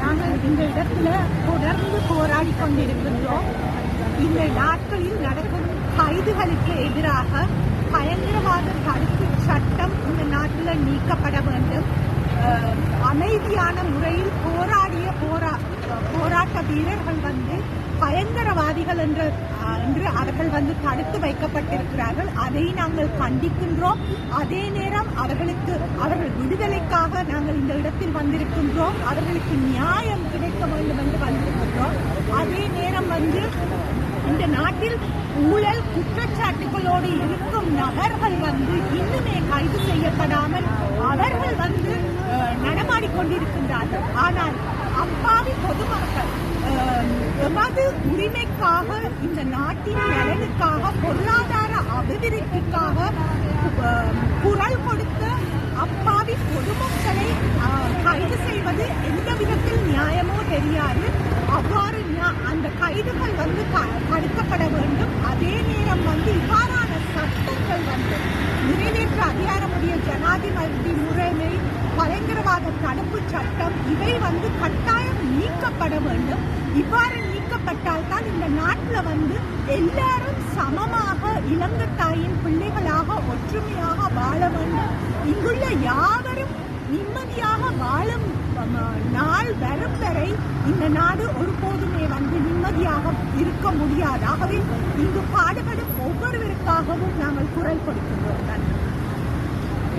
நாங்கள் இந்த இடத்துல தொடர்ந்து போராடி கொண்டிருக்கின்றோம். இந்த நாட்களில் நடக்கும் கைதுகளுக்கு எதிராக பயங்கரவாத தடுப்பு சட்டம் இந்த நாட்டில் நீக்கப்பட வேண்டும். அமைதியான முறையில் போராடிய போராட்ட வீரர்கள் பயங்கரவாதிகள் என்று அவர்கள் தடுத்து வைக்கப்பட்டிருக்கிறார்கள். அதை நாங்கள் கண்டிக்கின்றோம். அதே நேரம் அவர்கள் விடுதலைக்காக நாங்கள் இந்த இடத்தில் வந்திருக்கின்றோம். அவர்களுக்கு நியாயம் கிடைக்க வேண்டும் என்று வந்திருக்கின்றோம். அதே நேரம் இந்த நாட்டில் ஊழல் குற்றச்சாட்டுகளோடு இருக்கும் நபர்கள் இன்னுமே கைது செய்யப்படாமல் அவர்கள் நடமாடிக்கொண்டிருக்கின்றார்கள். ஆனால் அப்பாவி பொதுமக்கள் எமது உரிமைக்காக, இந்த நாட்டின் நலனுக்காக, பொருளாதார அபிவிருத்திக்காக குரல் கொடுத்த அப்பாவி பொதுமக்களை கைது செய்வது எந்த விதத்தில் நியாயமோ தெரியாது. அவ்வாறு அந்த கைதுகள் தடுக்கப்பட வேண்டும். அதே நேரம் இவ்வாறான சட்டங்கள் நிறைவேற்ற அதிகாரமுடைய ஜனாதிபதி முறைமை, பயங்கரவாத தடுப்பு சட்டம் இவை கட்டாயம் நீக்கப்பட வேண்டும். இவ்வாறு நீக்கப்பட்டால் தான் இந்த நாட்டில் எல்லாரும் சமமாக இளங்கத்தாயின் பிள்ளைகளாக ஒற்றுமையாக வாழ வேண்டும். இங்குள்ள யாவரும் நிம்மதியாக வாழும் நாள் வரும் வரை இந்த நாடு ஒருபோதுமே நிம்மதியாக இருக்க முடியாது. ஆகவே இங்கு பாடுபடும் ஒவ்வொருவருக்காகவும் நாங்கள் குரல் கொடுக்கின்றோம்.